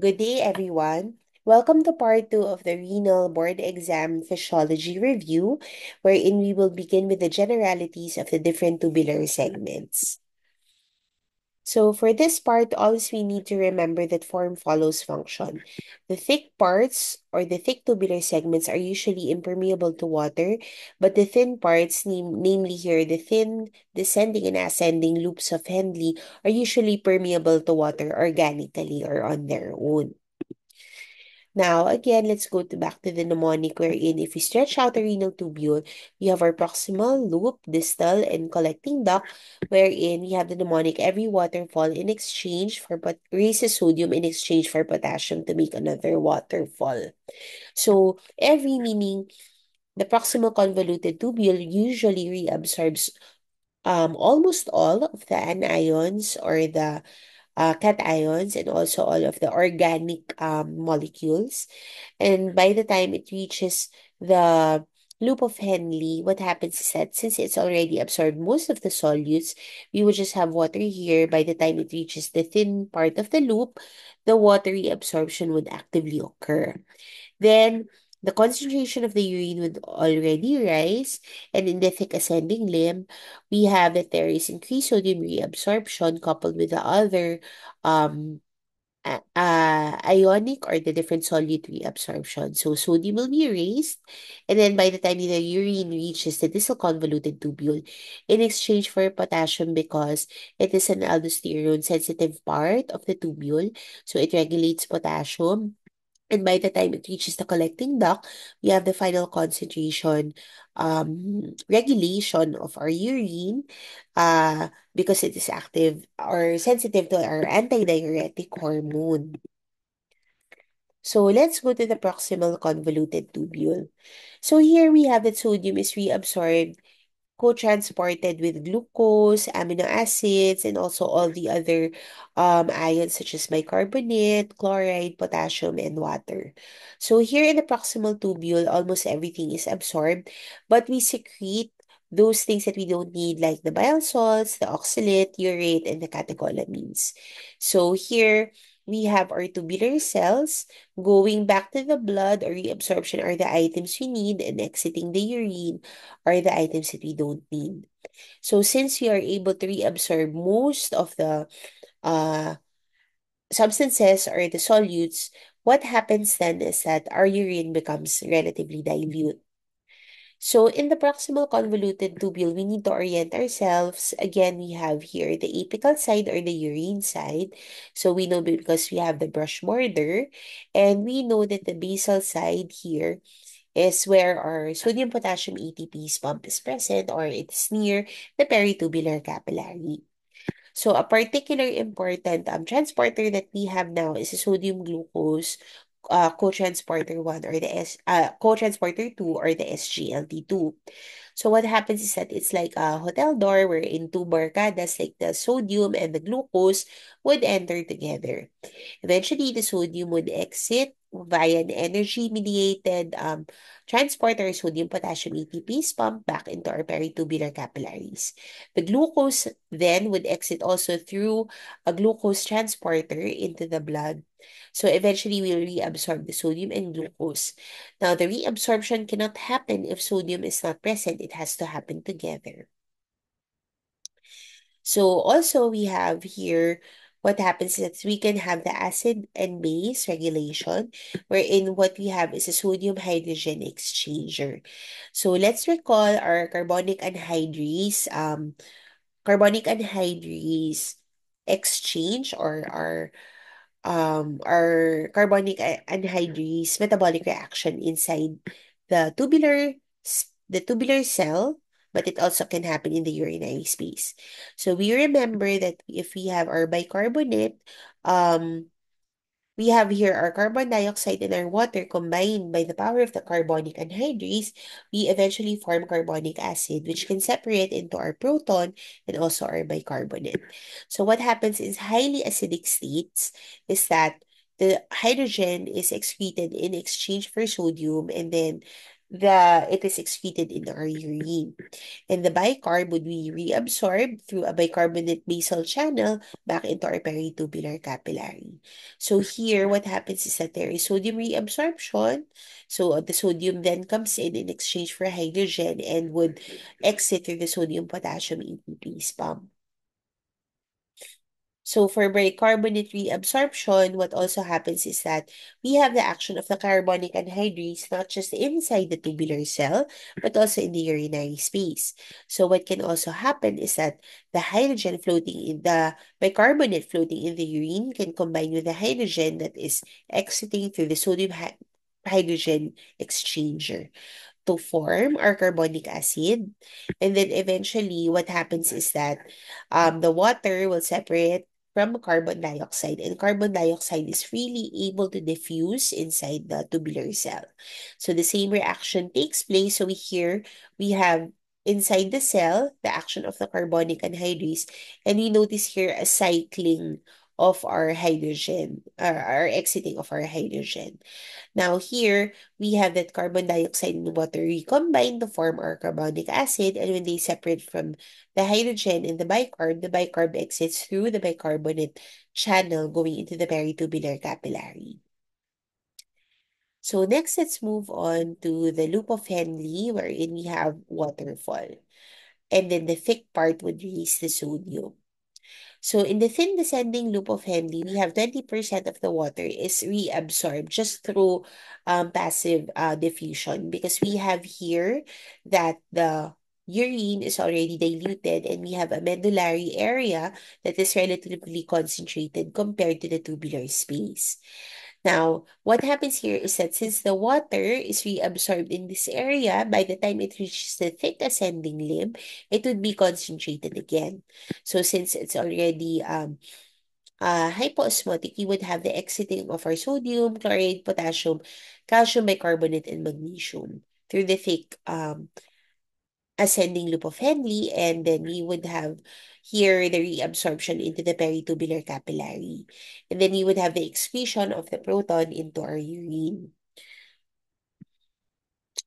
Good day, everyone. Welcome to part two of the renal board exam physiology review, wherein we will begin with the generalities of the different tubular segments. So for this part, always we need to remember that form follows function. The thick parts or the thick tubular segments are usually impermeable to water, but the thin parts, namely here the thin descending and ascending loops of Henle, are usually permeable to water organically or on their own. Now, again, let's go back to the mnemonic wherein if we stretch out the renal tubule, we have our proximal loop, distal, and collecting duct, wherein we have the mnemonic every waterfall in exchange for raises sodium in exchange for potassium to make another waterfall. So, every meaning the proximal convoluted tubule usually reabsorbs almost all of the anions or the cations and also all of the organic molecules. And by the time it reaches the loop of Henle, what happens is that since it's already absorbed most of the solutes, we would just have water here. By the time it reaches the thin part of the loop, the watery absorption would actively occur. Then the concentration of the urine would already rise, and in the thick ascending limb, we have that there is increased sodium reabsorption coupled with the other um, ionic or the different solute reabsorption. So sodium will be raised, and then by the time the urine reaches the distal convoluted tubule, in exchange for potassium, because it is an aldosterone sensitive part of the tubule, so it regulates potassium. And by the time it reaches the collecting duct, we have the final concentration regulation of our urine because it is active or sensitive to our antidiuretic hormone. So let's go to the proximal convoluted tubule. So here we have that sodium is reabsorbed co-transported with glucose, amino acids, and also all the other ions such as bicarbonate, chloride, potassium, and water. So here in the proximal tubule, almost everything is absorbed, but we secrete those things that we don't need, like the bile salts, the oxalate, urate, and the catecholamines. So here we have our tubular cells going back to the blood or reabsorption are the items we need, and exiting the urine are the items that we don't need. So since we are able to reabsorb most of the uh, substances or the solutes, what happens then is that our urine becomes relatively dilute. So in the proximal convoluted tubule, we need to orient ourselves. Again, we have here the apical side or the urine side. So we know because we have the brush border, and we know that the basal side here is where our sodium potassium ATPase pump is present, or it's near the peritubular capillary. So a particular important transporter that we have now is a sodium glucose co-transporter 1 or the co-transporter 2 or the SGLT2. So what happens is that it's like a hotel door wherein two barcadas like the sodium and the glucose would enter together. Eventually, the sodium would exit via an energy-mediated transporter sodium potassium ATPase pump back into our peritubular capillaries. The glucose then would exit also through a glucose transporter into the blood. So eventually, we'll reabsorb the sodium and glucose. Now, the reabsorption cannot happen if sodium is not present. It has to happen together. So also we have here what happens is that we can have the acid and base regulation, wherein what we have is a sodium hydrogen exchanger. So let's recall our carbonic anhydrase exchange, or our anhydrase metabolic reaction inside the tubular cell, but it also can happen in the urinary space. So we remember that if we have our bicarbonate, um, we have here our carbon dioxide and our water combined by the power of the carbonic anhydrase. We eventually form carbonic acid, which can separate into our proton and also our bicarbonate. So what happens is highly acidic states is that the hydrogen is excreted in exchange for sodium, and then it is excreted in our urine. And the bicarb would be reabsorbed through a bicarbonate basal channel back into our peritubular capillary. So here, what happens is that there is sodium reabsorption. So the sodium then comes in exchange for hydrogen and would exit through the sodium potassium ATP pump. So for bicarbonate reabsorption, what also happens is that we have the action of the carbonic anhydrase not just inside the tubular cell, but also in the urinary space. So what can also happen is that the bicarbonate floating in the urine can combine with the hydrogen that is exiting through the hydrogen exchanger to form our carbonic acid. And then eventually what happens is that the water will separate from carbon dioxide, and carbon dioxide is freely able to diffuse inside the tubular cell. So the same reaction takes place. So here we have inside the cell the action of the carbonic anhydrase, and we notice here a cycling of our hydrogen, our exiting of our hydrogen. Now here, we have that carbon dioxide and water recombine to form our carbonic acid, and when they separate from the hydrogen and the bicarb exits through the bicarbonate channel going into the peritubular capillary. So next, let's move on to the loop of Henle, wherein we have waterfall. And then the thick part would release the sodium. So in the thin descending loop of Henle, we have 20% of the water is reabsorbed just through passive diffusion, because we have here that the urine is already diluted and we have a medullary area that is relatively concentrated compared to the tubular space. Now, what happens here is that since the water is reabsorbed in this area, by the time it reaches the thick ascending limb, it would be concentrated again. So since it's already hypoosmotic, we would have the exiting of our sodium, chloride, potassium, calcium bicarbonate, and magnesium through the thick ascending loop of Henle, and then we would have here the reabsorption into the peritubular capillary. And then we would have the excretion of the proton into our urine.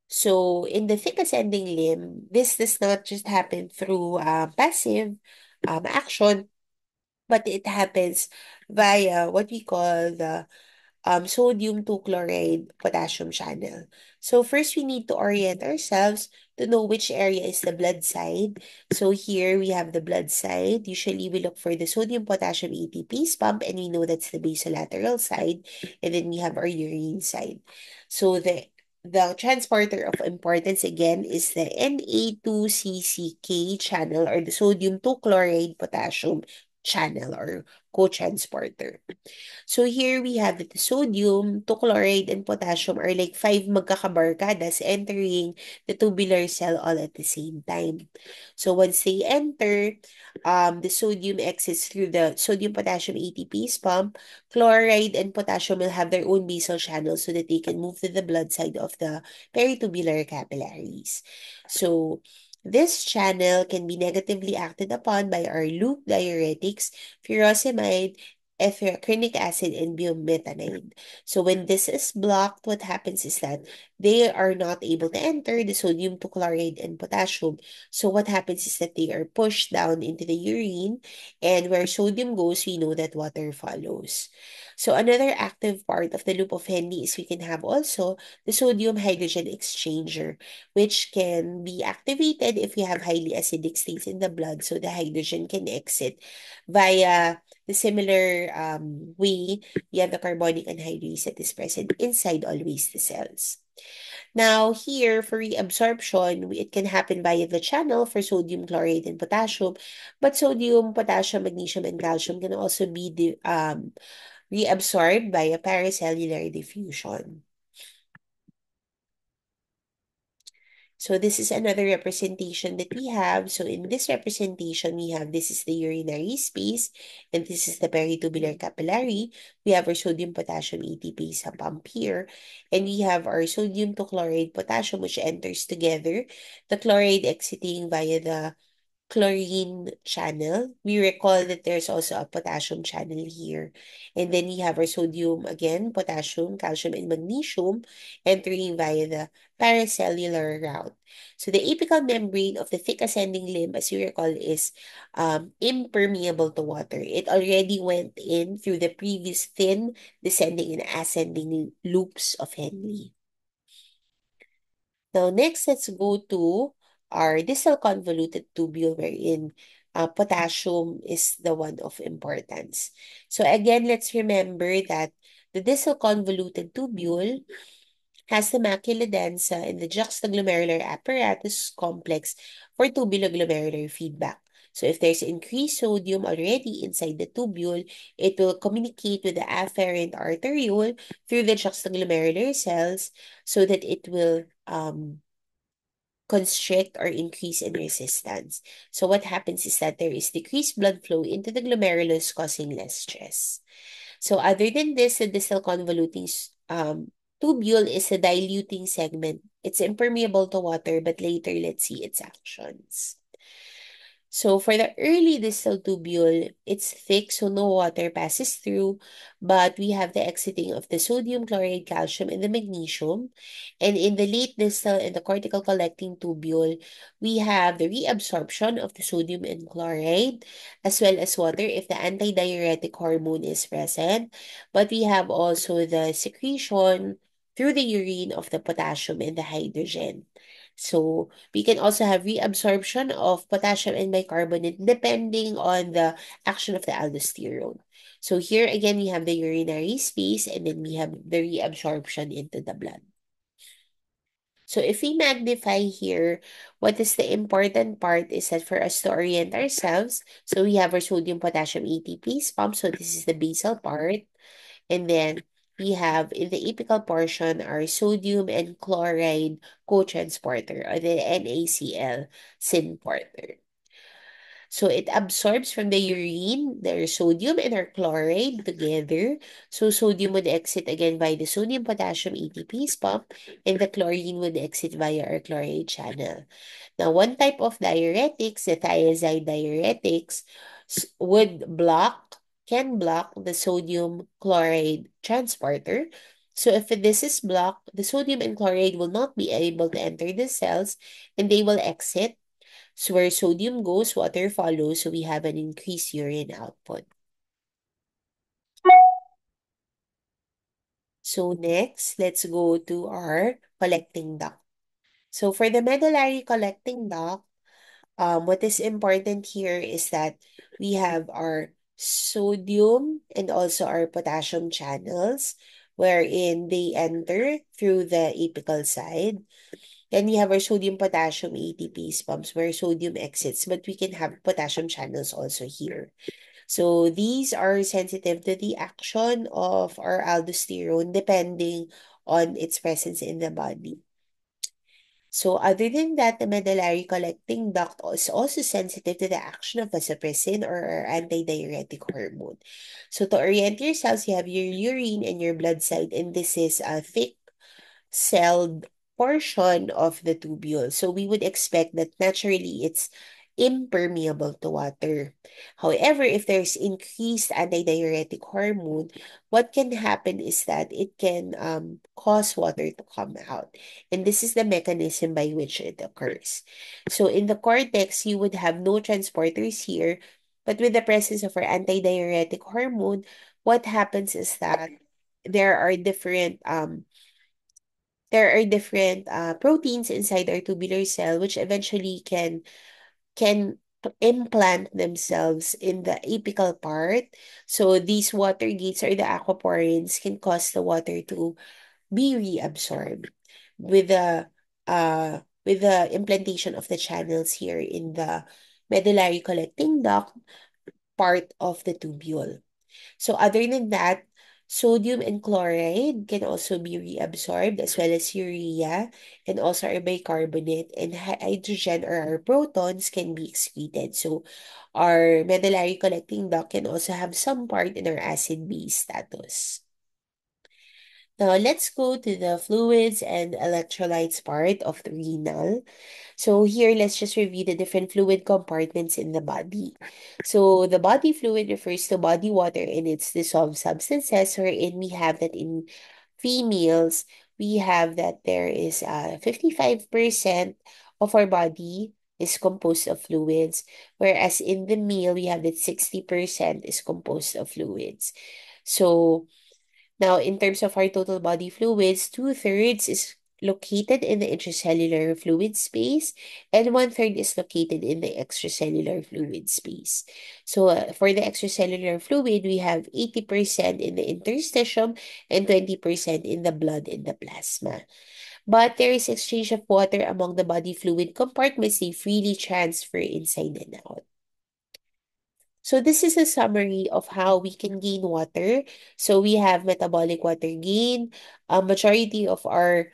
So in the thick ascending limb, this does not just happen through passive action, but it happens via what we call the sodium to chloride potassium channel. So first we need to orient ourselves to know which area is the blood side. So here we have the blood side. Usually we look for the sodium potassium ATPase pump, and we know that's the basolateral side. And then we have our urine side. So the transporter of importance again is the Na2CCK channel, or the sodium to chloride potassium channel, or co-transporter. So here we have that the sodium, to chloride, and potassium are like five magkakabarkadas entering the tubular cell all at the same time. So once they enter, the sodium exits through the sodium potassium ATPase pump. Chloride and potassium will have their own basal channels so that they can move to the blood side of the peritubular capillaries. So this channel can be negatively acted upon by our loop diuretics, furosemide, ethiocrinic acid, and bumetanide. So when this is blocked, what happens is that they are not able to enter the sodium to chloride and potassium. So what happens is that they are pushed down into the urine, and where sodium goes, we know that water follows. So another active part of the loop of Henle is we can have also the sodium hydrogen exchanger, which can be activated if we have highly acidic states in the blood, so the hydrogen can exit via the similar way we have the carbonic anhydrase that is present inside always the cells. Now, here for reabsorption, it can happen via the channel for sodium, chloride, and potassium, but sodium, potassium, magnesium, and calcium can also be reabsorbed via paracellular diffusion. So this is another representation that we have. So in this representation, we have this is the urinary space, and this is the peritubular capillary. We have our sodium potassium ATPase pump here, and we have our sodium to chloride potassium, which enters together. The chloride exiting via the chlorine channel. We recall that there's also a potassium channel here. And then we have our sodium again, potassium, calcium, and magnesium entering via the paracellular route. So the apical membrane of the thick ascending limb, as you recall, is impermeable to water. It already went in through the previous thin descending and ascending loops of Henle. Now, next, let's go to our distal convoluted tubule wherein potassium is the one of importance. So again, let's remember that the distal convoluted tubule has the macula densa and the juxtaglomerular apparatus complex for tubuloglomerular feedback. So if there's increased sodium already inside the tubule, it will communicate with the afferent arteriole through the juxtaglomerular cells so that it will constrict or increase in resistance. So what happens is that there is decreased blood flow into the glomerulus causing less stress. So other than this, the distal convoluting tubule is a diluting segment. It's impermeable to water, but later let's see its actions. So for the early distal tubule, it's thick, so no water passes through, but we have the exiting of the sodium, chloride, calcium, and the magnesium. And in the late distal and the cortical collecting tubule, we have the reabsorption of the sodium and chloride, as well as water if the antidiuretic hormone is present. But we have also the secretion through the urine of the potassium and the hydrogen. So we can also have reabsorption of potassium and bicarbonate depending on the action of the aldosterone. So here again, we have the urinary space and then we have the reabsorption into the blood. So if we magnify here, what is the important part is that for us to orient ourselves, so we have our sodium potassium ATPase pump. So this is the basal part. And then we have in the apical portion our sodium and chloride co-transporter or the NaCl synporter. So it absorbs from the urine their sodium and our chloride together. So sodium would exit again by the sodium potassium ATPase pump and the chlorine would exit via our chloride channel. Now, one type of diuretics, the thiazide diuretics, can block the sodium chloride transporter. So if this is blocked, the sodium and chloride will not be able to enter the cells and they will exit. So where sodium goes, water follows, so we have an increased urine output. So next, let's go to our collecting duct. So for the medullary collecting duct, what is important here is that we have our sodium and also our potassium channels wherein they enter through the apical side. Then we have our sodium potassium ATPase pumps where sodium exits, but we can have potassium channels also here. So these are sensitive to the action of our aldosterone depending on its presence in the body. So other than that, the medullary collecting duct is also sensitive to the action of vasopressin or our antidiuretic hormone. So to orient yourselves, you have your urine and your blood side, and this is a thick celled portion of the tubule. So we would expect that naturally it's impermeable to water. However, if there's increased antidiuretic hormone, what can happen is that it can cause water to come out. And this is the mechanism by which it occurs. So in the cortex, you would have no transporters here, but with the presence of our antidiuretic hormone, what happens is that there are different proteins inside our tubular cell which eventually can implant themselves in the apical part. So these water gates or the aquaporins can cause the water to be reabsorbed with the implantation of the channels here in the medullary collecting duct part of the tubule. So other than that, sodium and chloride can also be reabsorbed as well as urea and also our bicarbonate and hydrogen or our protons can be excreted. So our medullary collecting duct can also have some part in our acid-base status. Now, let's go to the fluids and electrolytes part of the renal. So here, let's just review the different fluid compartments in the body. So the body fluid refers to body water and its dissolved substances, wherein we have that in females, we have that there is 55% of our body is composed of fluids, whereas in the male, we have that 60% is composed of fluids. So now, in terms of our total body fluids, two-thirds is located in the intracellular fluid space, and one-third is located in the extracellular fluid space. So, for the extracellular fluid, we have 80% in the interstitium and 20% in the blood and the plasma. But there is exchange of water among the body fluid compartments. They freely transfer inside and out. So this is a summary of how we can gain water. So we have metabolic water gain. A majority of our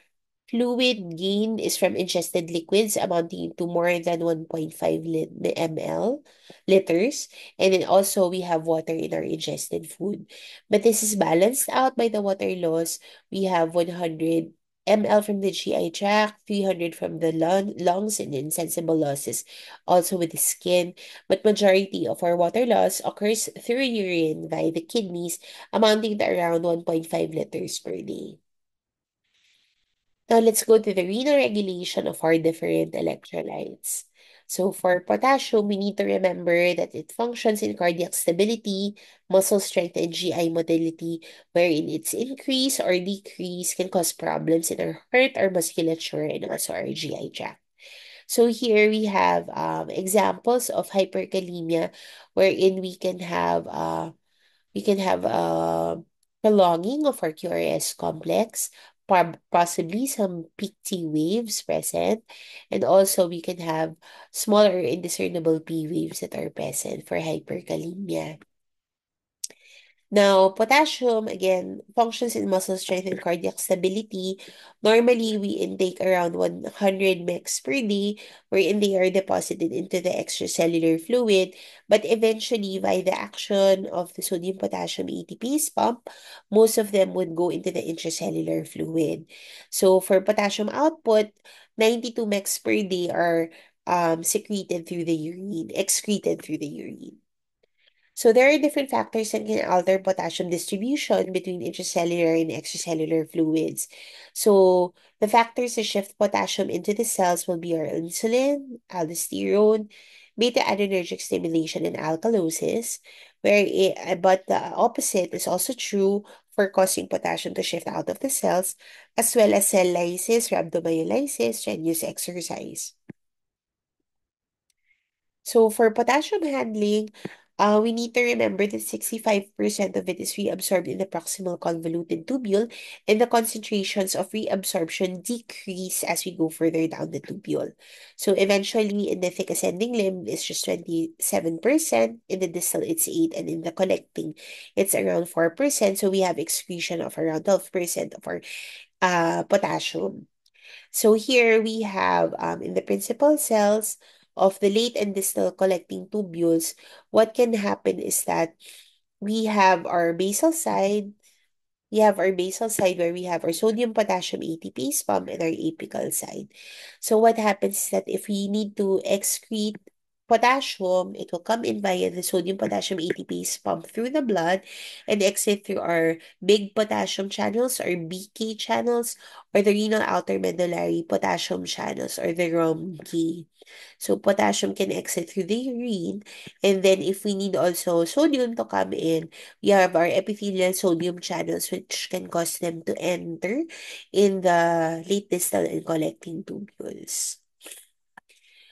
fluid gain is from ingested liquids amounting to more than 1.5 ml liters. And then also we have water in our ingested food. But this is balanced out by the water loss. We have 100 ml from the GI tract, 300 from the lungs, and insensible losses also with the skin, but majority of our water loss occurs through urine via the kidneys, amounting to around 1.5 liters per day. Now let's go to the renal regulation of our different electrolytes. So for potassium, we need to remember that it functions in cardiac stability, muscle strength, and GI motility, wherein its increase or decrease can cause problems in our heart, our musculature, and also our GI tract. So here we have examples of hyperkalemia wherein we can have prolonging of our QRS complex, possibly some peak T waves present, and also we can have smaller indiscernible P waves that are present for hyperkalemia. Now, potassium, again, functions in muscle strength and cardiac stability. Normally, we intake around 100 mg per day, wherein they are deposited into the extracellular fluid. But eventually, by the action of the sodium-potassium ATPase pump, most of them would go into the intracellular fluid. So, for potassium output, 92 mg per day are excreted through the urine. So there are different factors that can alter potassium distribution between intracellular and extracellular fluids. So the factors that shift potassium into the cells will be our insulin, aldosterone, beta adrenergic stimulation, and alkalosis. But the opposite is also true for causing potassium to shift out of the cells, as well as cell lysis, rhabdomyolysis, strenuous exercise. So for potassium handling, we need to remember that 65% of it is reabsorbed in the proximal convoluted tubule, and the concentrations of reabsorption decrease as we go further down the tubule. So eventually, in the thick ascending limb, it's just 27%, in the distal, it's 8%, and in the collecting, it's around 4%. So we have excretion of around 12% of our potassium. So here we have in the principal cells of the late and distal collecting tubules, what can happen is that we have our basal side where we have our sodium potassium ATPase pump and our apical side. So what happens is that if we need to excrete potassium, it will come in via the sodium potassium ATPase pump through the blood and exit through our big potassium channels or BK channels or the renal outer medullary potassium channels or the ROMK. So potassium can exit through the urine, and then if we need also sodium to come in, we have our epithelial sodium channels, which can cause them to enter in the late distal and collecting tubules.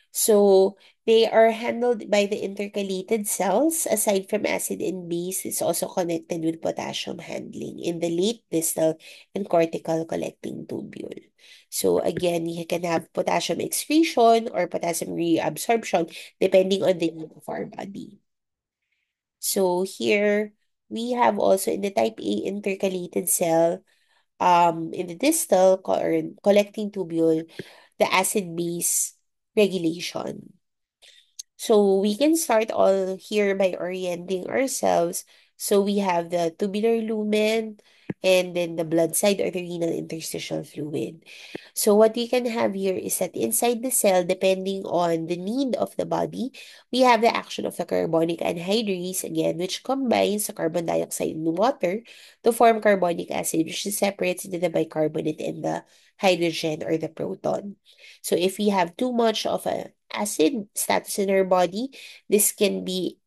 So they are handled by the intercalated cells. Aside from acid and base, it's also connected with potassium handling in the late distal and cortical collecting tubule. So again, you can have potassium excretion or potassium reabsorption depending on the need of our body. So here we have also in the type A intercalated cell, in the distal or collecting tubule, the acid base regulation. So we can start all here by orienting ourselves So we have the tubular lumen and then the blood side or the renal interstitial fluid. So what we can have here is that inside the cell, depending on the need of the body, we have the action of the carbonic anhydrase again, which combines the carbon dioxide and water to form carbonic acid, which is separates into the bicarbonate and the hydrogen or the proton. So if we have too much of a acid status in our body, this can be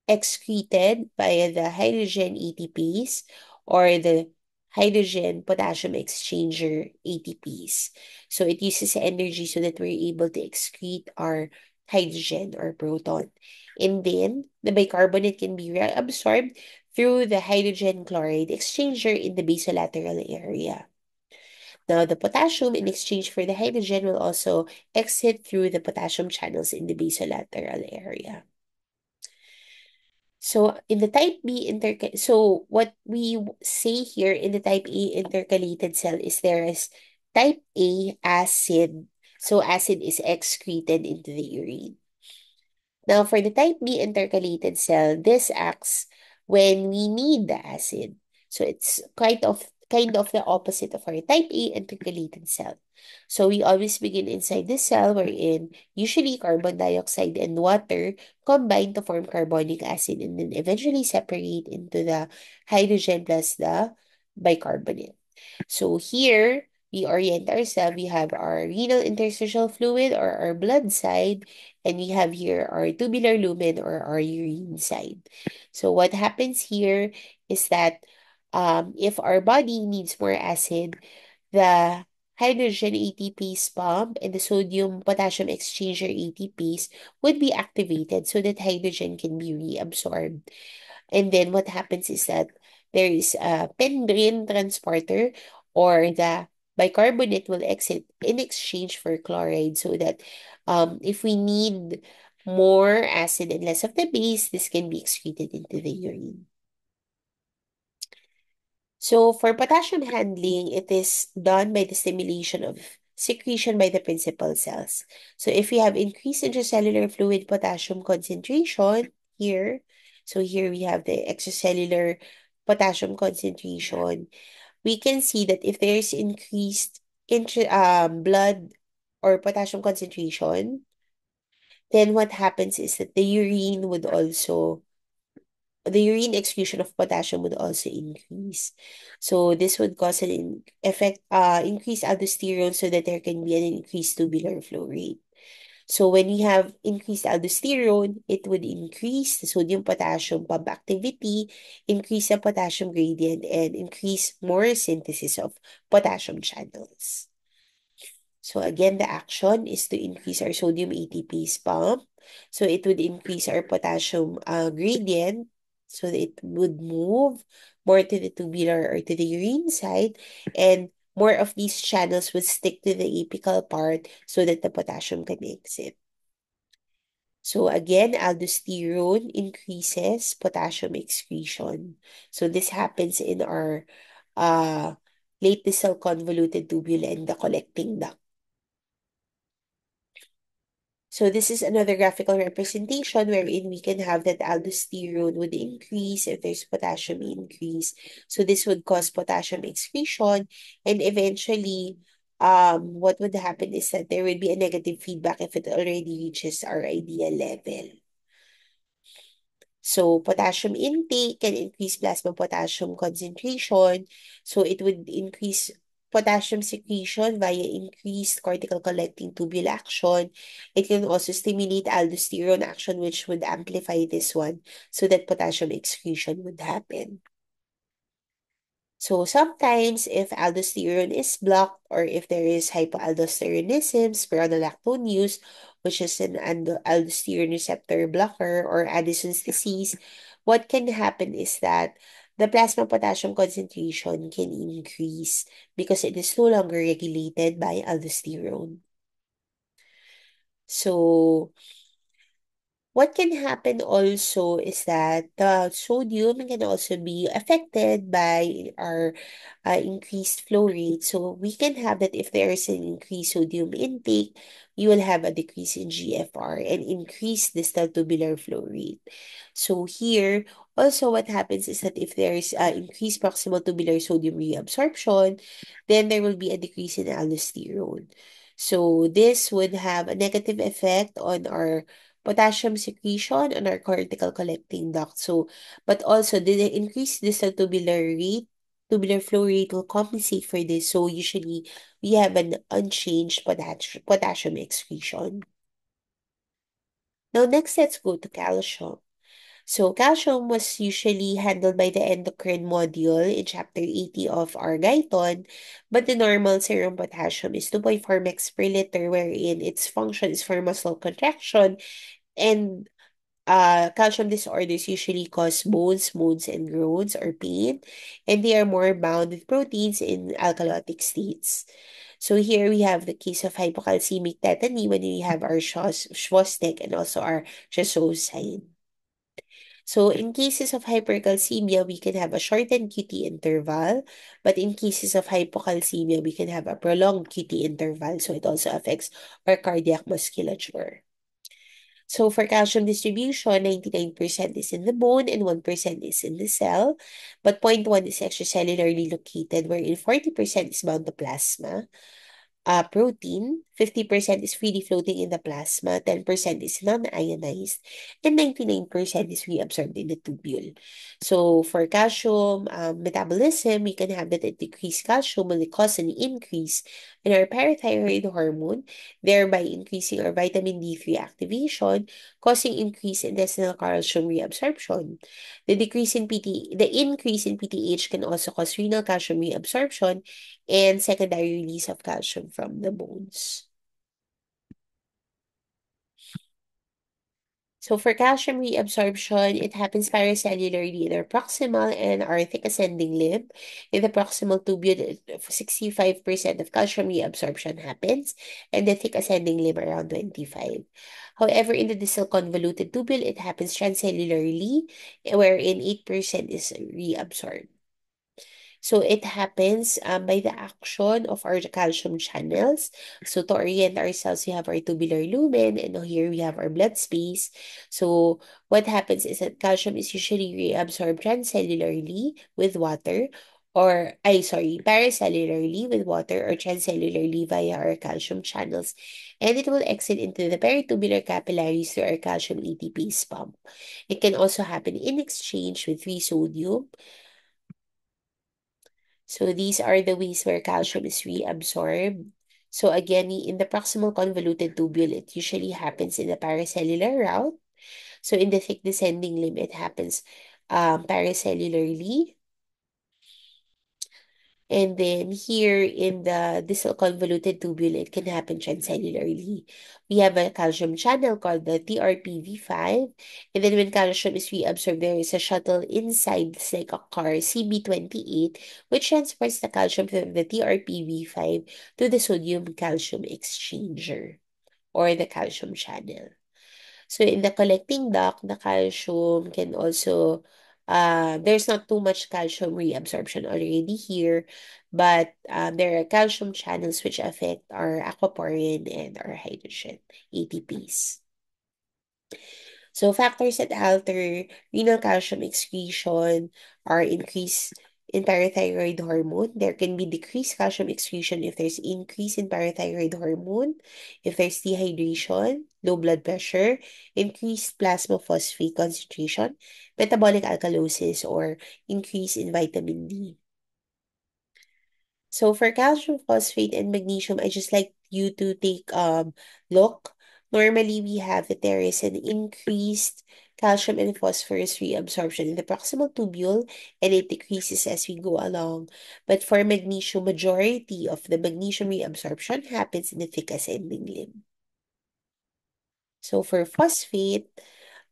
excreted by the hydrogen ATPs or the hydrogen potassium exchanger ATPs. So it uses energy so that we're able to excrete our hydrogen or proton. And then the bicarbonate can be reabsorbed through the hydrogen chloride exchanger in the basolateral area. Now, the potassium in exchange for the hydrogen will also exit through the potassium channels in the basolateral area. So in the type B so what we say here in the type A intercalated cell is there is type A acid. So acid is excreted into the urine. Now, for the type B intercalated cell, this acts when we need the acid. So it's kind of the opposite of our type A intercalated cell. So we always begin inside the cell wherein usually carbon dioxide and water combine to form carbonic acid and then eventually separate into the hydrogen plus the bicarbonate. So here, we orient ourselves. We have our renal interstitial fluid or our blood side, and we have here our tubular lumen or our urine side. So what happens here is that if our body needs more acid, the hydrogen ATPs pump and the sodium potassium exchanger ATPs would be activated so that hydrogen can be reabsorbed. And then what happens is that there is a pendrin transporter or the bicarbonate will exit in exchange for chloride so that if we need more acid and less of the base, this can be excreted into the urine. So for potassium handling, it is done by the stimulation of secretion by the principal cells. So if we have increased intracellular fluid potassium concentration here, so here we have the extracellular potassium concentration, we can see that if there is increased blood or potassium concentration, then what happens is that the urine excretion of potassium would also increase. So this would cause increased aldosterone so that there can be an increased tubular flow rate. So when we have increased aldosterone, it would increase the sodium potassium pump activity, increase the potassium gradient, and increase more synthesis of potassium channels. So again, the action is to increase our sodium ATPase pump. So it would increase our potassium gradient. So that it would move more to the tubular or to the urine side. And more of these channels would stick to the apical part so that the potassium can exit. So again, aldosterone increases potassium excretion. So this happens in our late distal convoluted tubule and the collecting duct. So this is another graphical representation wherein we can have that aldosterone would increase if there's potassium increase. So this would cause potassium excretion and eventually what would happen is that there would be a negative feedback if it already reaches our ideal level. So potassium intake can increase plasma potassium concentration. So it would increase potassium secretion via increased cortical collecting tubule action. It can also stimulate aldosterone action, which would amplify this one so that potassium excretion would happen. So sometimes if aldosterone is blocked or if there is hypoaldosteronism, spironolactone use, which is an aldosterone receptor blocker or Addison's disease, what can happen is that the plasma potassium concentration can increase because it is no longer regulated by aldosterone. So What can happen also is that the sodium can also be affected by our increased flow rate. So we can have that if there is an increased sodium intake, you will have a decrease in GFR and increase distal tubular flow rate. So here, also what happens is that if there is increased proximal tubular sodium reabsorption, then there will be a decrease in aldosterone. So this would have a negative effect on our potassium secretion on our cortical collecting duct. So, but also the increased distal tubular flow rate will compensate for this. So usually we have an unchanged potassium excretion. Now next, let's go to calcium. So calcium was usually handled by the endocrine module in chapter 80 of our Guyton, but the normal serum potassium is 2.4 mg per liter, wherein its function is for muscle contraction, and calcium disorders usually cause bones, moans, and groans or pain, and they are more bound with proteins in alkalotic states. So here we have the case of hypocalcemic tetany when we have our Schwostek and also our Chasseau sign. So in cases of hypercalcemia, we can have a shortened QT interval, but in cases of hypocalcemia, we can have a prolonged QT interval. So it also affects our cardiac musculature. So for calcium distribution, 99% is in the bone and 1% is in the cell, but 0.1 is extracellularly located, wherein 40% is bound to plasma. Protein, 50% is freely floating in the plasma, 10% is non-ionized, and 99% is reabsorbed in the tubule. So for calcium metabolism, we can have that it decreased calcium will cause an increase in our parathyroid hormone, thereby increasing our vitamin D3 activation, causing increase in intestinal calcium reabsorption. The increase in PTH can also cause renal calcium reabsorption and secondary release of calcium from the bones. So for calcium reabsorption, it happens paracellularly in our proximal and our thick ascending limb. In the proximal tubule, 65% of calcium reabsorption happens, and the thick ascending limb around 25. However, in the distal convoluted tubule, it happens transcellularly, wherein 8% is reabsorbed. So it happens by the action of our calcium channels. So to orient ourselves, we have our tubular lumen, and here we have our blood space. So what happens is that calcium is usually reabsorbed transcellularly with water, paracellularly with water or transcellularly via our calcium channels, and it will exit into the peritubular capillaries through our calcium ATPase pump. It can also happen in exchange with free sodium. So these are the ways where calcium is reabsorbed. So again, in the proximal convoluted tubule, it usually happens in the paracellular route. So in the thick descending limb, it happens paracellularly. And then here in the distal convoluted tubule, it can happen transcellularly. We have a calcium channel called the TRPV5. And then when calcium is reabsorbed, there is a shuttle inside, it's like a car, CB28, which transports the calcium from the TRPV5 to the sodium calcium exchanger or the calcium channel. So in the collecting duct, the calcium can also, there's not too much calcium reabsorption already here, but there are calcium channels which affect our aquaporin and our hydrogen ATPs. So factors that alter renal calcium excretion are increase in parathyroid hormone. There can be decreased calcium excretion if there's increase in parathyroid hormone, if there's dehydration, low blood pressure, increased plasma phosphate concentration, metabolic alkalosis, or increase in vitamin D. So for calcium phosphate and magnesium, I just like you to take look. Normally we have that there is an increased calcium and phosphorus reabsorption in the proximal tubule, and it decreases as we go along. But for magnesium, majority of the magnesium reabsorption happens in the thick ascending limb. So for phosphate,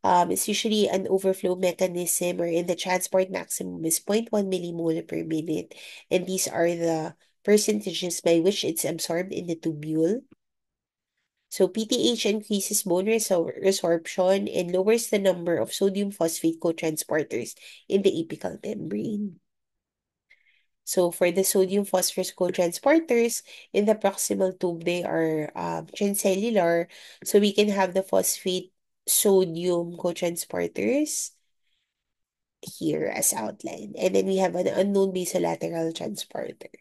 it's usually an overflow mechanism wherein the transport maximum is 0.1 millimolar per minute. And these are the percentages by which it's absorbed in the tubule. So PTH increases bone resorption and lowers the number of sodium phosphate cotransporters in the apical membrane. So for the sodium phosphorus cotransporters in the proximal tube, they are transcellular. So we can have the phosphate sodium cotransporters here as outlined. And then we have an unknown basolateral transporter.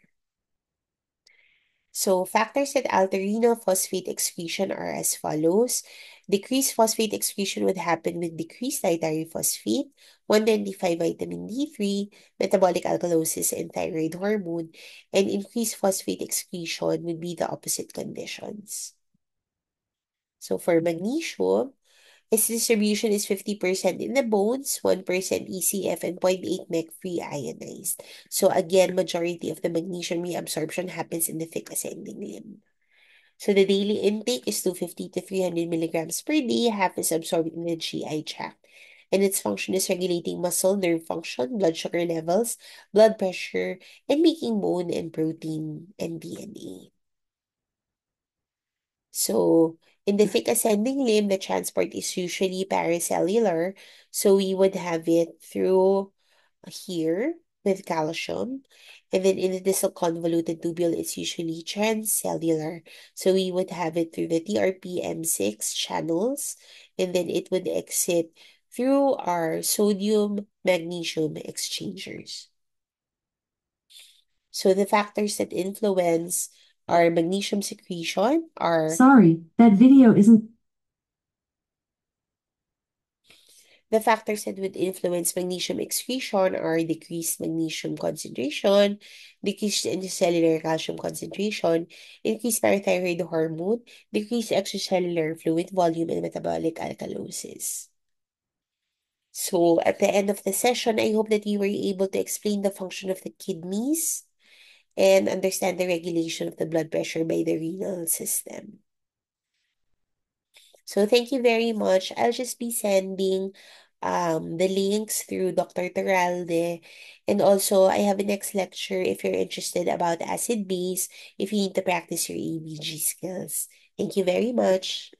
So factors that alter renal phosphate excretion are as follows. Decreased phosphate excretion would happen with decreased dietary phosphate, 125 vitamin D3, metabolic alkalosis, and thyroid hormone, and increased phosphate excretion would be the opposite conditions. So for magnesium, its distribution is 50% in the bones, 1% ECF, and 0.8 meg free ionized. So again, majority of the magnesium reabsorption happens in the thick ascending limb. So the daily intake is 250 to 300 milligrams per day. Half is absorbed in the GI tract. And its function is regulating muscle, nerve function, blood sugar levels, blood pressure, and making bone and protein and DNA. So in the thick ascending limb, the transport is usually paracellular. So we would have it through here with calcium. And then in the distal convoluted tubule, it's usually transcellular. So we would have it through the TRPM6 channels. And then it would exit through our sodium magnesium exchangers. So the factors that influence our magnesium secretion are Sorry, that video isn't. the factors that would influence magnesium excretion are decreased magnesium concentration, decreased intracellular calcium concentration, increased parathyroid hormone, decreased extracellular fluid volume, and metabolic alkalosis. So at the end of the session, I hope that you were able to explain the function of the kidneys and understand the regulation of the blood pressure by the renal system. So thank you very much. I'll just be sending the links through Dr. Teralde. And also, I have a next lecture if you're interested about acid base, if you need to practice your ABG skills. Thank you very much.